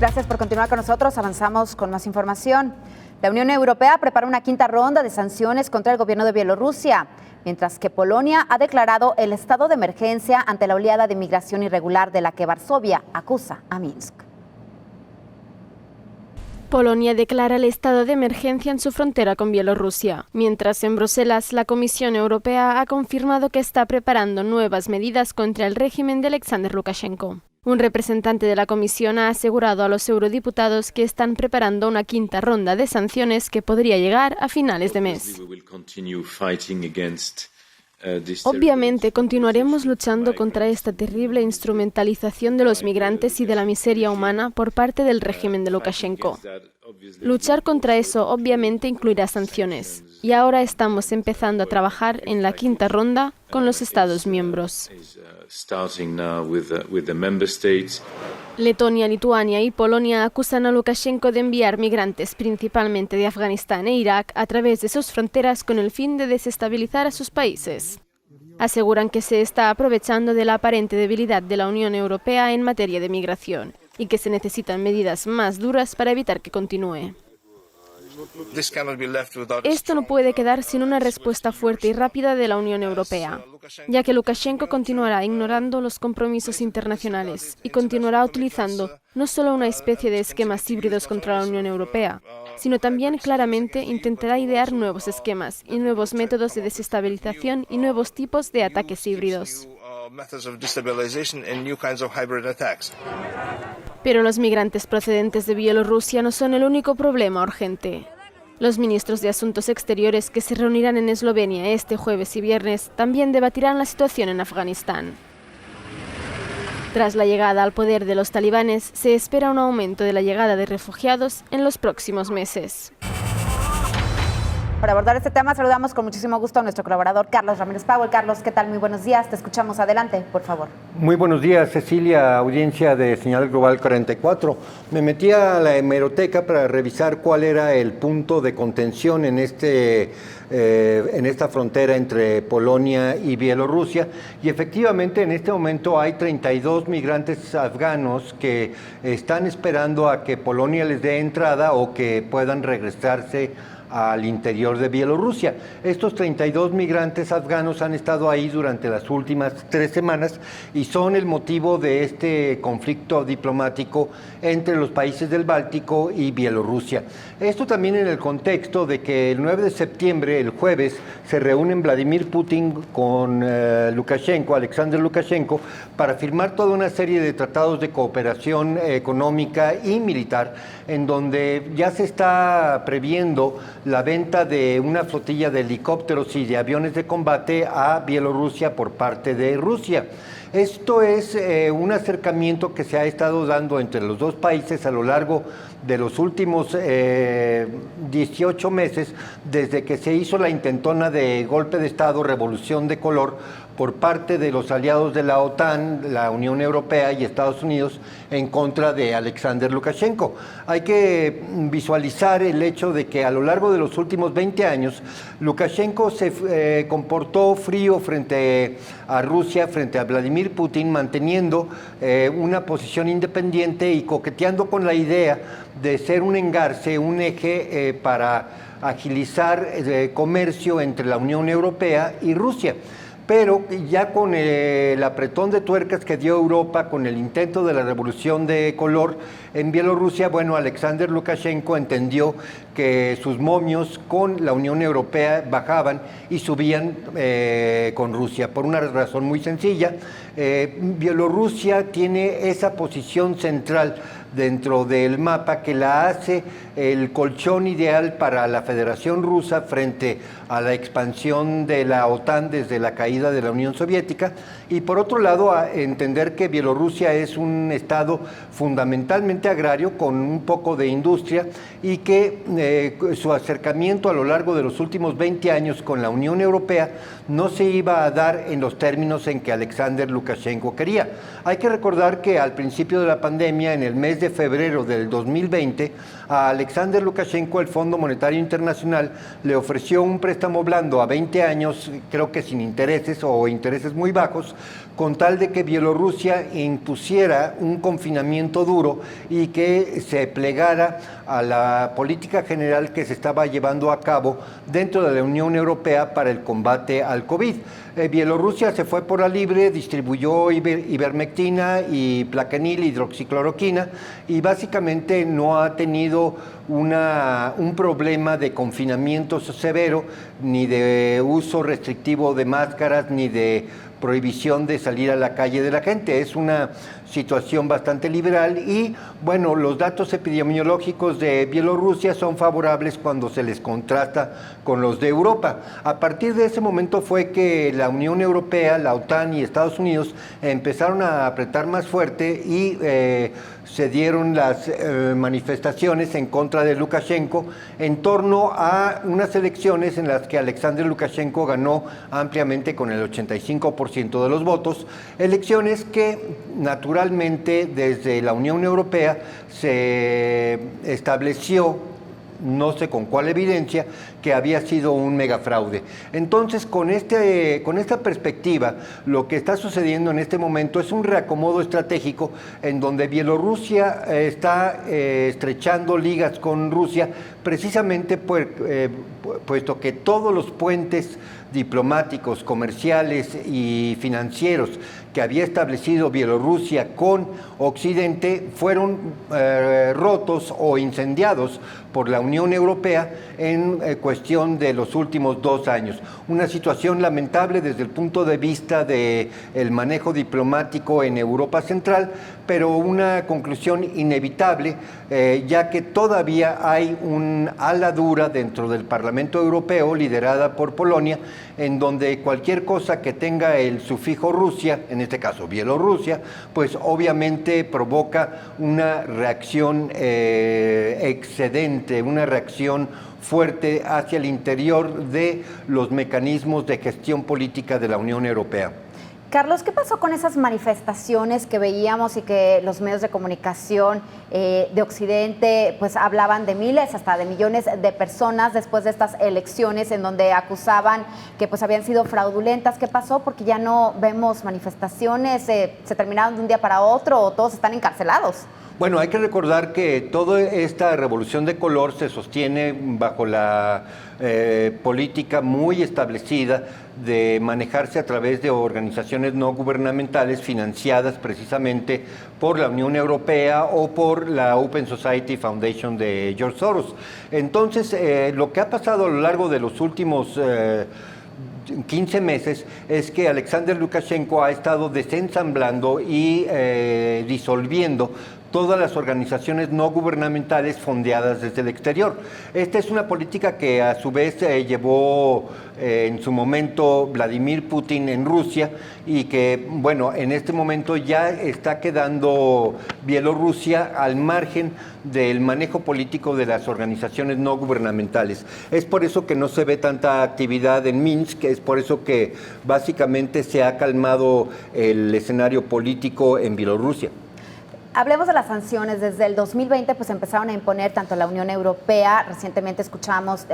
Gracias por continuar con nosotros. Avanzamos con más información. La Unión Europea prepara una quinta ronda de sanciones contra el gobierno de Bielorrusia, mientras que Polonia ha declarado el estado de emergencia ante la oleada de migración irregular de la que Varsovia acusa a Minsk. Polonia declara el estado de emergencia en su frontera con Bielorrusia, mientras en Bruselas la Comisión Europea ha confirmado que está preparando nuevas medidas contra el régimen de Alexander Lukashenko. Un representante de la Comisión ha asegurado a los eurodiputados que están preparando una quinta ronda de sanciones que podría llegar a finales de mes. Obviamente continuaremos luchando contra esta terrible instrumentalización de los migrantes y de la miseria humana por parte del régimen de Lukashenko. Luchar contra eso obviamente incluirá sanciones, y ahora estamos empezando a trabajar en la quinta ronda con los Estados miembros. Letonia, Lituania y Polonia acusan a Lukashenko de enviar migrantes principalmente de Afganistán e Irak a través de sus fronteras con el fin de desestabilizar a sus países. Aseguran que se está aprovechando de la aparente debilidad de la Unión Europea en materia de migración y que se necesitan medidas más duras para evitar que continúe. Esto no puede quedar sin una respuesta fuerte y rápida de la Unión Europea, ya que Lukashenko continuará ignorando los compromisos internacionales y continuará utilizando no solo una especie de esquemas híbridos contra la Unión Europea, sino también claramente intentará idear nuevos esquemas y nuevos métodos de desestabilización y nuevos tipos de ataques híbridos. Pero los migrantes procedentes de Bielorrusia no son el único problema urgente. Los ministros de Asuntos Exteriores que se reunirán en Eslovenia este jueves y viernes también debatirán la situación en Afganistán. Tras la llegada al poder de los talibanes, se espera un aumento de la llegada de refugiados en los próximos meses. Para abordar este tema, saludamos con muchísimo gusto a nuestro colaborador Carlos Ramírez Powell. Carlos, ¿qué tal? Muy buenos días. Te escuchamos. Adelante, por favor. Muy buenos días, Cecilia, audiencia de Señal Global 44. Me metí a la hemeroteca para revisar cuál era el punto de contención en esta frontera entre Polonia y Bielorrusia, y efectivamente en este momento hay 32 migrantes afganos que están esperando a que Polonia les dé entrada o que puedan regresarse al interior de Bielorrusia. Estos 32 migrantes afganos han estado ahí durante las últimas 3 semanas y son el motivo de este conflicto diplomático entre los países del Báltico y Bielorrusia. Esto también en el contexto de que el 9 de septiembre, el jueves, se reúnen Vladimir Putin con Alexander Lukashenko, para firmar toda una serie de tratados de cooperación económica y militar, en donde ya se está previendo la venta de una flotilla de helicópteros y de aviones de combate a Bielorrusia por parte de Rusia. Esto es un acercamiento que se ha estado dando entre los dos países a lo largo de los últimos 18 meses, desde que se hizo la intentona de golpe de Estado, revolución de color, por parte de los aliados de la OTAN, la Unión Europea y Estados Unidos en contra de Alexander Lukashenko. Hay que visualizar el hecho de que a lo largo de los últimos 20 años, Lukashenko se comportó frío frente a Rusia, frente a Vladimir Putin, manteniendo una posición independiente y coqueteando con la idea de ser un engarce, un eje para agilizar el comercio entre la Unión Europea y Rusia. Pero ya con el apretón de tuercas que dio Europa con el intento de la revolución de color en Bielorrusia, bueno, Alexander Lukashenko entendió que sus momios con la Unión Europea bajaban y subían con Rusia, por una razón muy sencilla. Bielorrusia tiene esa posición central dentro del mapa que la hace el colchón ideal para la Federación Rusa frente a la expansión de la OTAN desde la caída de la Unión Soviética, y por otro lado a entender que Bielorrusia es un estado fundamentalmente agrario con un poco de industria y que su acercamiento a lo largo de los últimos 20 años con la Unión Europea no se iba a dar en los términos en que Alexander Lukashenko quería. Hay que recordar que al principio de la pandemia, en el mes de febrero del 2020, a Alexander Lukashenko el Fondo Monetario Internacional le ofreció un préstamo blando a 20 años, creo que sin intereses o intereses muy bajos, con tal de que Bielorrusia impusiera un confinamiento duro y que se plegara a la política general que se estaba llevando a cabo dentro de la Unión Europea para el combate al COVID. Bielorrusia se fue por la libre, distribuyó ivermectina y plaquenil, hidroxicloroquina, y básicamente no ha tenido un problema de confinamiento severo, ni de uso restrictivo de máscaras, ni de prohibición de salir a la calle de la gente. Es una situación bastante liberal y, bueno, los datos epidemiológicos de Bielorrusia son favorables cuando se les contrasta con los de Europa. A partir de ese momento fue que la Unión Europea, la OTAN y Estados Unidos empezaron a apretar más fuerte y se dieron las manifestaciones en contra de Lukashenko en torno a unas elecciones en las que Alexander Lukashenko ganó ampliamente con el 85% de los votos, elecciones que naturalmente desde la Unión Europea se estableció, no sé con cuál evidencia, que había sido un megafraude. Entonces, con esta perspectiva, lo que está sucediendo en este momento es un reacomodo estratégico en donde Bielorrusia está estrechando ligas con Rusia, precisamente puesto que todos los puentes diplomáticos, comerciales y financieros que había establecido Bielorrusia con Occidente fueron rotos o incendiados por la Unión Europea en cuestión de los últimos 2 años. Una situación lamentable desde el punto de vista del manejo diplomático en Europa Central, pero una conclusión inevitable, ya que todavía hay un ala dura dentro del Parlamento Europeo, liderada por Polonia, en donde cualquier cosa que tenga el sufijo Rusia, en este caso Bielorrusia, pues obviamente provoca una reacción excedente, una reacción fuerte hacia el interior de los mecanismos de gestión política de la Unión Europea. Carlos, ¿qué pasó con esas manifestaciones que veíamos y que los medios de comunicación de Occidente pues hablaban de miles, hasta de millones de personas después de estas elecciones en donde acusaban que pues habían sido fraudulentas? ¿Qué pasó? Porque ya no vemos manifestaciones, se terminaron de un día para otro o todos están encarcelados. Bueno, hay que recordar que toda esta revolución de color se sostiene bajo la política muy establecida de manejarse a través de organizaciones no gubernamentales financiadas precisamente por la Unión Europea o por la Open Society Foundation de George Soros. Entonces, lo que ha pasado a lo largo de los últimos 15 meses es que Alexander Lukashenko ha estado desensamblando y disolviendo todas las organizaciones no gubernamentales fondeadas desde el exterior. Esta es una política que a su vez llevó en su momento Vladimir Putin en Rusia y que, bueno, en este momento ya está quedando Bielorrusia al margen del manejo político de las organizaciones no gubernamentales. Es por eso que no se ve tanta actividad en Minsk, es por eso que básicamente se ha calmado el escenario político en Bielorrusia. Hablemos de las sanciones. Desde el 2020 pues empezaron a imponer tanto la Unión Europea, recientemente escuchamos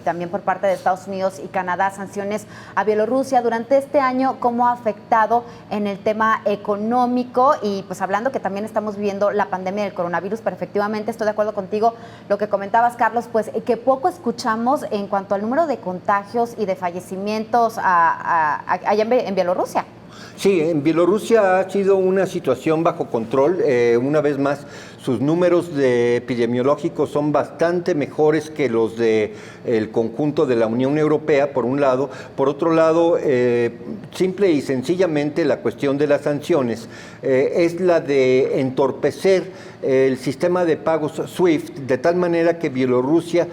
también por parte de Estados Unidos y Canadá sanciones a Bielorrusia. Durante este año, ¿cómo ha afectado en el tema económico? Y pues hablando que también estamos viviendo la pandemia del coronavirus, pero efectivamente estoy de acuerdo contigo, lo que comentabas, Carlos, pues que poco escuchamos en cuanto al número de contagios y de fallecimientos allá en Bielorrusia. Sí, en Bielorrusia ha sido una situación bajo control. Una vez más, sus números epidemiológicos son bastante mejores que los del conjunto de la Unión Europea, por un lado. Por otro lado, simple y sencillamente la cuestión de las sanciones es la de entorpecer el sistema de pagos SWIFT, de tal manera que Bielorrusia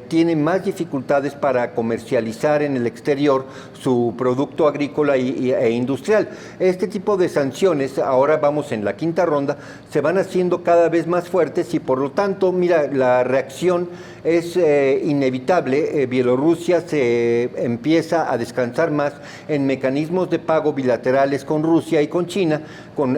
tiene más dificultades para comercializar en el exterior su producto agrícola e industrial. Este tipo de sanciones, ahora vamos en la quinta ronda, se van haciendo cada cada vez más fuertes y por lo tanto, mira, la reacción es inevitable. Bielorrusia se empieza a descansar más en mecanismos de pago bilaterales con Rusia y con China,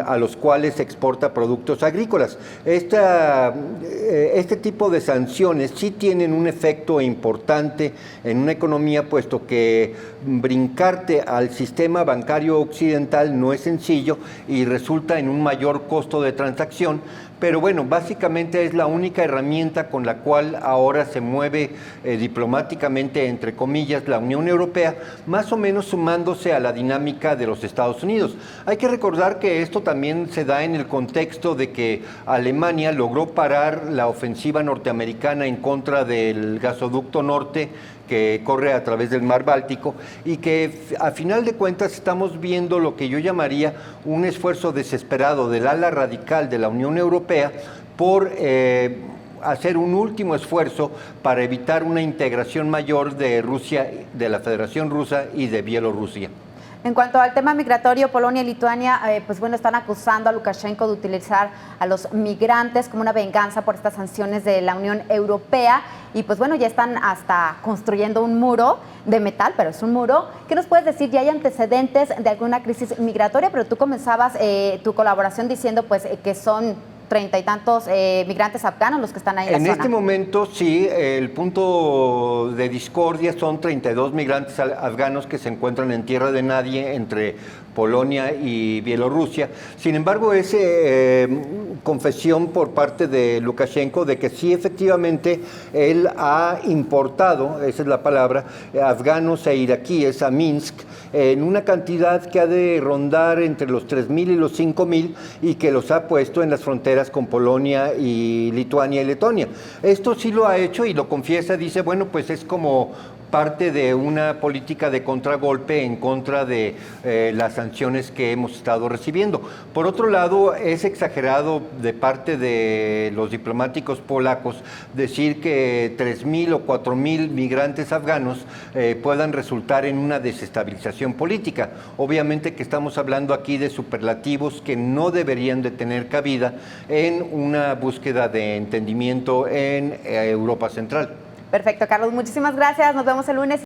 a los cuales exporta productos agrícolas. Este tipo de sanciones sí tienen un efecto importante en una economía, puesto que brincarte al sistema bancario occidental no es sencillo y resulta en un mayor costo de transacción. Pero bueno, básicamente es la única herramienta con la cual ahora se mueve diplomáticamente, entre comillas, la Unión Europea, más o menos sumándose a la dinámica de los Estados Unidos. Hay que recordar que esto también se da en el contexto de que Alemania logró parar la ofensiva norteamericana en contra del gasoducto norte que corre a través del mar Báltico, y que a final de cuentas estamos viendo lo que yo llamaría un esfuerzo desesperado del ala radical de la Unión Europea por hacer un último esfuerzo para evitar una integración mayor de Rusia, de la Federación Rusa y de Bielorrusia. En cuanto al tema migratorio, Polonia y Lituania, pues bueno, están acusando a Lukashenko de utilizar a los migrantes como una venganza por estas sanciones de la Unión Europea. Y pues bueno, ya están hasta construyendo un muro de metal, pero es un muro. ¿Qué nos puedes decir? Ya hay antecedentes de alguna crisis migratoria, pero tú comenzabas tu colaboración diciendo pues que son 30 y tantos migrantes afganos los que están ahí en la zona. En este momento, sí, el punto de discordia son 32 migrantes afganos que se encuentran en tierra de nadie entre Polonia y Bielorrusia. Sin embargo, es confesión por parte de Lukashenko de que sí, efectivamente, él ha importado, esa es la palabra, afganos e iraquíes a Minsk en una cantidad que ha de rondar entre los 3.000 y los 5.000 y que los ha puesto en las fronteras con Polonia y Lituania y Letonia. Esto sí lo ha hecho y lo confiesa, dice, bueno, pues es como parte de una política de contragolpe en contra de las sanciones que hemos estado recibiendo. Por otro lado, es exagerado de parte de los diplomáticos polacos decir que 3.000 o 4.000 migrantes afganos puedan resultar en una desestabilización política. Obviamente que estamos hablando aquí de superlativos que no deberían de tener cabida en una búsqueda de entendimiento en Europa Central. Perfecto, Carlos, muchísimas gracias. Nos vemos el lunes.